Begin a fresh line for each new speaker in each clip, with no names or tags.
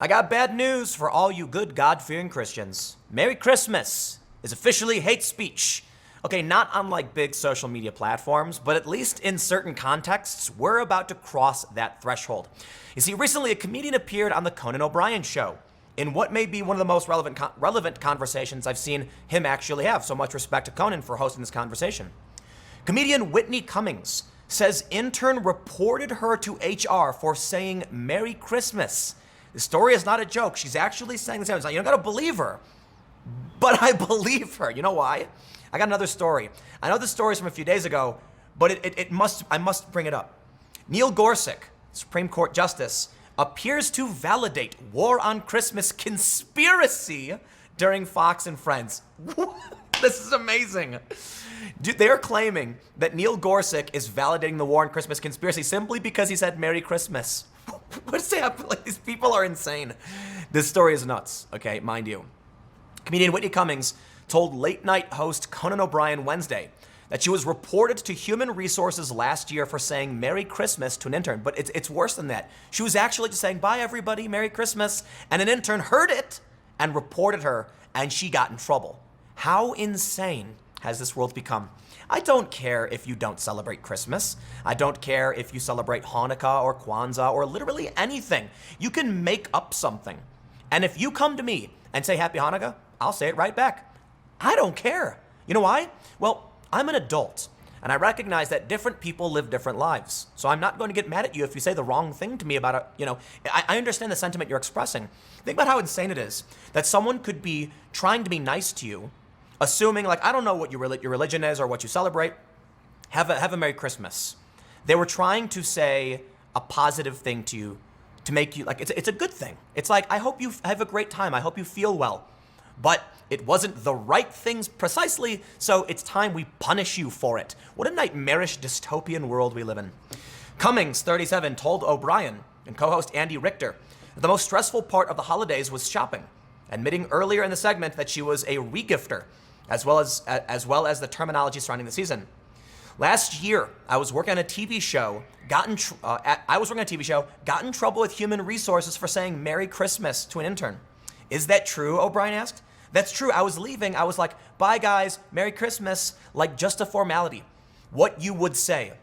I got bad news for all you good God-fearing Christians. Merry Christmas is officially hate speech. Okay, not unlike big social media platforms, but at least in certain contexts, we're about to cross that threshold. You see, recently a comedian appeared on the Conan O'Brien show in what may be one of the most relevant conversations I've seen him actually have. So much respect to Conan for hosting this conversation. Comedian Whitney Cummings says intern reported her to HR for saying Merry Christmas. The story is not a joke. She's actually saying this. You don't gotta believe her, but I believe her. You know why? I got another story. I know this story is from a few days ago, but I must bring it up. Neil Gorsuch, Supreme Court Justice, appears to validate war on Christmas conspiracy during Fox and Friends. This is amazing. They're claiming that Neil Gorsuch is validating the war on Christmas conspiracy simply because he said Merry Christmas. What's happening? Like, these people are insane. This story is nuts, okay, mind you. Comedian Whitney Cummings told late night host Conan O'Brien Wednesday that she was reported to Human Resources last year for saying Merry Christmas to an intern. But it's worse than that. She was actually just saying, bye everybody, Merry Christmas. And an intern heard it and reported her, and she got in trouble. How insane has this world become? I don't care if you don't celebrate Christmas. I don't care if you celebrate Hanukkah or Kwanzaa or literally anything. You can make up something. And if you come to me and say Happy Hanukkah, I'll say it right back. I don't care. You know why? Well, I'm an adult, and I recognize that different people live different lives. So I'm not going to get mad at you if you say the wrong thing to me about it. I understand the sentiment you're expressing. Think about how insane it is that someone could be trying to be nice to you, assuming, like, I don't know what your religion is or what you celebrate. Have a Merry Christmas. They were trying to say a positive thing to you to make you, like, it's a good thing. It's like, I hope you have a great time. I hope you feel well. But it wasn't the right things precisely, so it's time we punish you for it. What a nightmarish dystopian world we live in. Cummings, 37, told O'Brien and co-host Andy Richter that the most stressful part of the holidays was shopping, admitting earlier in the segment that she was a regifter, as well as the terminology surrounding the season. Last year, I was working on a TV show, got in trouble with Human Resources for saying Merry Christmas to an intern. Is that true? O'Brien asked. That's true. I was leaving. I was like, bye guys, Merry Christmas, like just a formality. What you would say.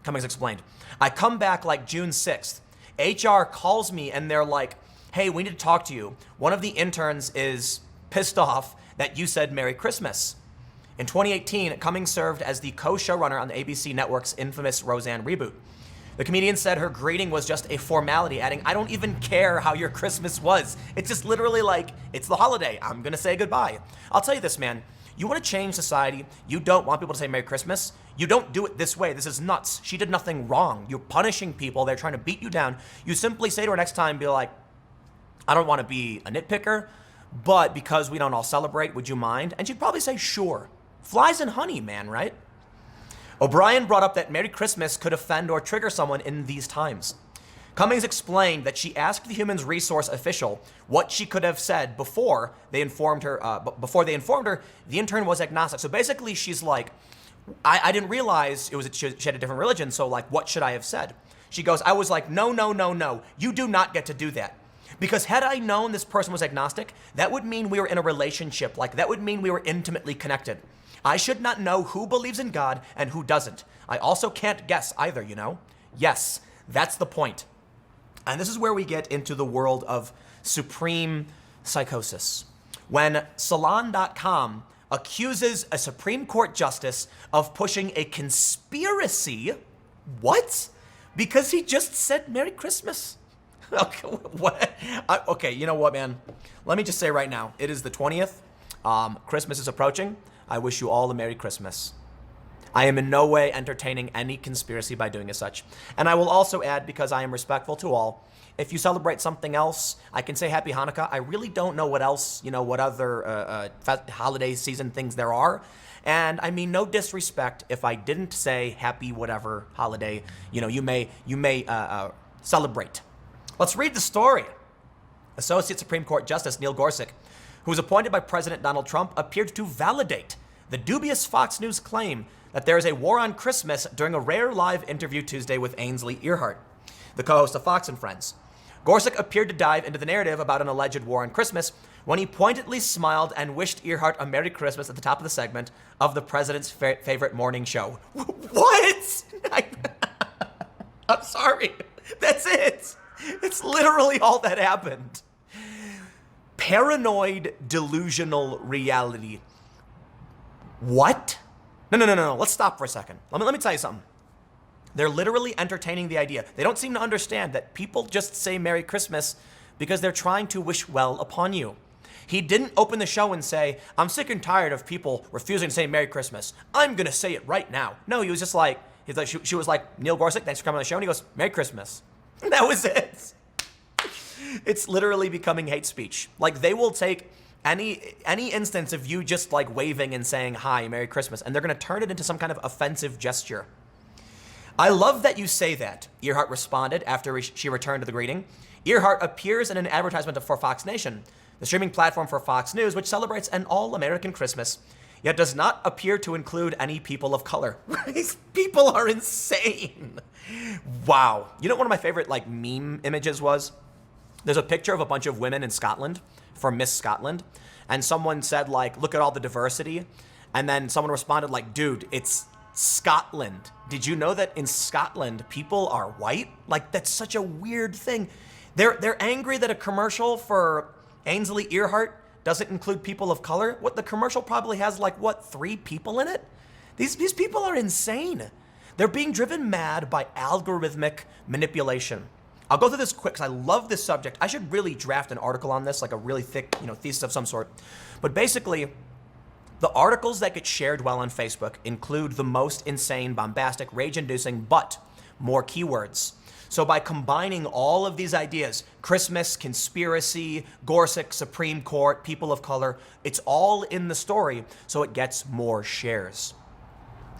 Cummings explained. I come back like June 6th. HR calls me and they're like, hey, we need to talk to you. One of the interns is pissed off that you said Merry Christmas. In 2018, Cummings served as the co-showrunner on the ABC network's infamous Roseanne reboot. The comedian said her greeting was just a formality, adding, I don't even care how your Christmas was. It's just literally like, it's the holiday. I'm going to say goodbye. I'll tell you this, man. You want to change society. You don't want people to say Merry Christmas. You don't do it this way. This is nuts. She did nothing wrong. You're punishing people. They're trying to beat you down. You simply say to her next time, be like, I don't want to be a nitpicker, but because we don't all celebrate, would you mind? And she'd probably say, sure. Flies and honey, man, right? O'Brien brought up that Merry Christmas could offend or trigger someone in these times. Cummings explained that she asked the Human Resource official what she could have said before they informed her. The intern was agnostic. So basically, she's like, I didn't realize she had a different religion. So like, what should I have said? She goes, I was like, no. You do not get to do that. Because had I known this person was agnostic, that would mean we were in a relationship. Like, that would mean we were intimately connected. I should not know who believes in God and who doesn't. I also can't guess either, you know? Yes, that's the point. And this is where we get into the world of supreme psychosis. When Salon.com accuses a Supreme Court justice of pushing a conspiracy. What? Because he just said Merry Christmas. Okay, what? Okay, you know what, man? Let me just say right now, it is the 20th. Christmas is approaching. I wish you all a Merry Christmas. I am in no way entertaining any conspiracy by doing as such. And I will also add, because I am respectful to all, if you celebrate something else, I can say Happy Hanukkah. I really don't know what else, what other holiday season things there are. And I mean, no disrespect if I didn't say happy whatever holiday, you may celebrate. Let's read the story. Associate Supreme Court Justice Neil Gorsuch, who was appointed by President Donald Trump, appeared to validate the dubious Fox News claim that there is a war on Christmas during a rare live interview Tuesday with Ainsley Earhart, the co-host of Fox and Friends. Gorsuch appeared to dive into the narrative about an alleged war on Christmas when he pointedly smiled and wished Earhart a Merry Christmas at the top of the segment of the president's favorite morning show. What? I'm sorry. That's it. It's literally all that happened. Paranoid delusional reality. What? No. Let's stop for a second. Let me tell you something. They're literally entertaining the idea. They don't seem to understand that people just say Merry Christmas because they're trying to wish well upon you. He didn't open the show and say, I'm sick and tired of people refusing to say Merry Christmas. I'm going to say it right now. No, he was just like, she was like, Neil Gorsuch, thanks for coming on the show. And he goes, Merry Christmas. And that was it. It's literally becoming hate speech. Like, they will take any instance of you just like waving and saying, hi, Merry Christmas, and they're going to turn it into some kind of offensive gesture. I love that you say that, Earhart responded after she returned to the greeting. Earhart appears in an advertisement for Fox Nation, the streaming platform for Fox News, which celebrates an all-American Christmas, yet does not appear to include any people of color. These people are insane. Wow. You know what one of my favorite like meme images was? There's a picture of a bunch of women in Scotland for Miss Scotland, and someone said like, look at all the diversity, and then someone responded like, dude, it's Scotland. Did you know that in Scotland people are white? Like, that's such a weird thing. They're angry that a commercial for Ainsley Earhart doesn't include people of color. What, the commercial probably has like, what, 3 people in it? These people are insane. They're being driven mad by algorithmic manipulation. I'll go through this quick because I love this subject. I should really draft an article on this, like a really thick, thesis of some sort. But basically, the articles that get shared well on Facebook include the most insane, bombastic, rage-inducing, but more keywords. So by combining all of these ideas, Christmas, conspiracy, Gorsuch, Supreme Court, people of color, it's all in the story, so it gets more shares.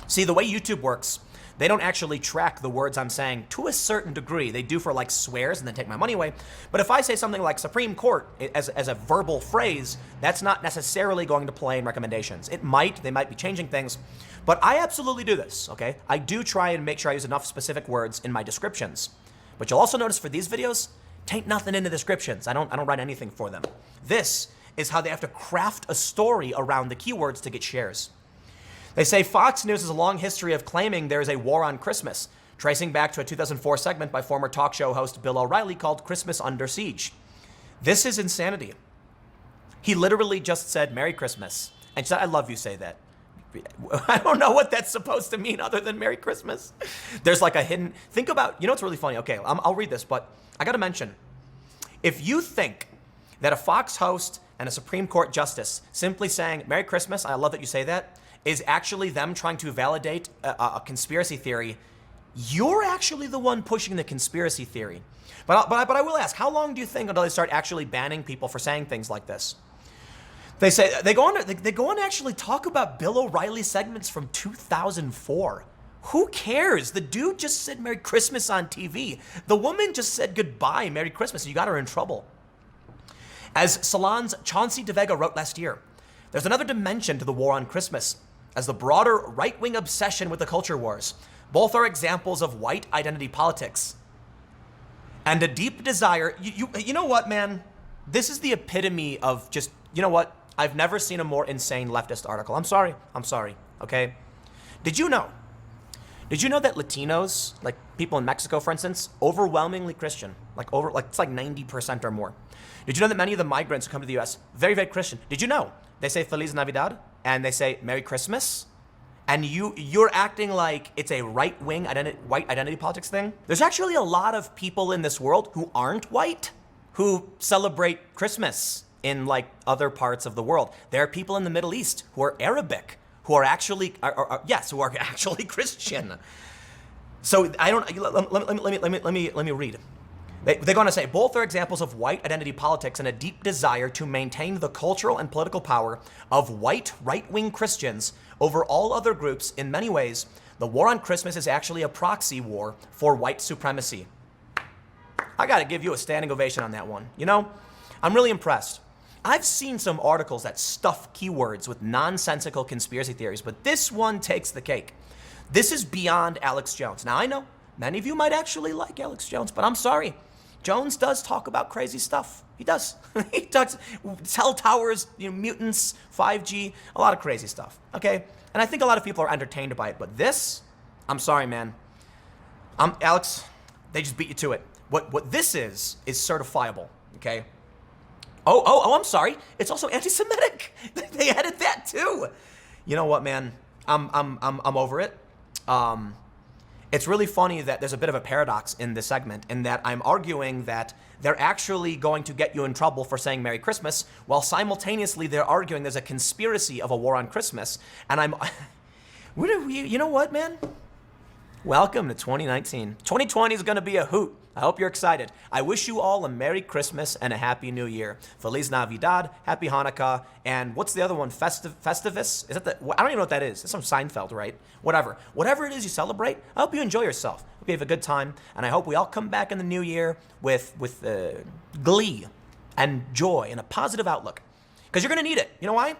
See, the way YouTube works, they don't actually track the words I'm saying to a certain degree. They do for like swears and then take my money away. But if I say something like Supreme Court as a verbal phrase, that's not necessarily going to play in recommendations. They might be changing things, but I absolutely do this, okay? I do try and make sure I use enough specific words in my descriptions. But you'll also notice for these videos, tain't nothing in the descriptions. I don't write anything for them. This is how they have to craft a story around the keywords to get shares. They say Fox News has a long history of claiming there is a war on Christmas, tracing back to a 2004 segment by former talk show host Bill O'Reilly called Christmas Under Siege. This is insanity. He literally just said Merry Christmas and said, I love you, say that. I don't know what that's supposed to mean other than Merry Christmas. There's like a hidden, think about, what's really funny? Okay, I'll read this, but I gotta mention, if you think that a Fox host and a Supreme Court justice simply saying Merry Christmas, I love that you say that, is actually them trying to validate a conspiracy theory, you're actually the one pushing the conspiracy theory. But I will ask, how long do you think until they start actually banning people for saying things like this? They go on to actually talk about Bill O'Reilly segments from 2004. Who cares? The dude just said Merry Christmas on TV. The woman just said goodbye, Merry Christmas, and you got her in trouble. As Salon's Chauncey DeVega wrote last year, there's another dimension to the war on Christmas, as the broader right-wing obsession with the culture wars. Both are examples of white identity politics and a deep desire. You know what, man? This is the epitome of just, you know what? I've never seen a more insane leftist article. I'm sorry, okay? Did you know that Latinos, like people in Mexico, for instance, overwhelmingly Christian, it's like 90% or more. Did you know that many of the migrants who come to the US, very, very Christian? Did you know they say Feliz Navidad and they say Merry Christmas? And you're acting like it's a right-wing white identity politics thing? There's actually a lot of people in this world who aren't white who celebrate Christmas in like other parts of the world. There are people in the Middle East who are Arabic, who are actually, who are actually Christian. So let me read. They're going to say, both are examples of white identity politics and a deep desire to maintain the cultural and political power of white right-wing Christians over all other groups. In many ways, the war on Christmas is actually a proxy war for white supremacy. I got to give you a standing ovation on that one. I'm really impressed. I've seen some articles that stuff keywords with nonsensical conspiracy theories, but this one takes the cake. This is beyond Alex Jones. Now, I know many of you might actually like Alex Jones, but I'm sorry. Jones does talk about crazy stuff. He does. He talks cell towers, mutants, 5G, a lot of crazy stuff. Okay, and I think a lot of people are entertained by it. But this, I'm sorry, man. Alex, they just beat you to it. What this is certifiable. Okay. Oh, I'm sorry. It's also anti-Semitic. They added that too. You know what, man? I'm over it. It's really funny that there's a bit of a paradox in this segment in that I'm arguing that they're actually going to get you in trouble for saying Merry Christmas, while simultaneously they're arguing there's a conspiracy of a war on Christmas. And you know what, man? Welcome to 2019. 2020 is going to be a hoot. I hope you're excited. I wish you all a Merry Christmas and a Happy New Year. Feliz Navidad, Happy Hanukkah, and what's the other one? Festivus? Is that I don't even know what that is. It's from Seinfeld, right? Whatever it is you celebrate, I hope you enjoy yourself. Hope you have a good time, and I hope we all come back in the new year with glee and joy and a positive outlook. Because you're going to need it. You know why?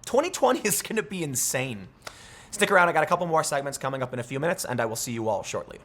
2020 is going to be insane. Stick around. I got a couple more segments coming up in a few minutes, and I will see you all shortly.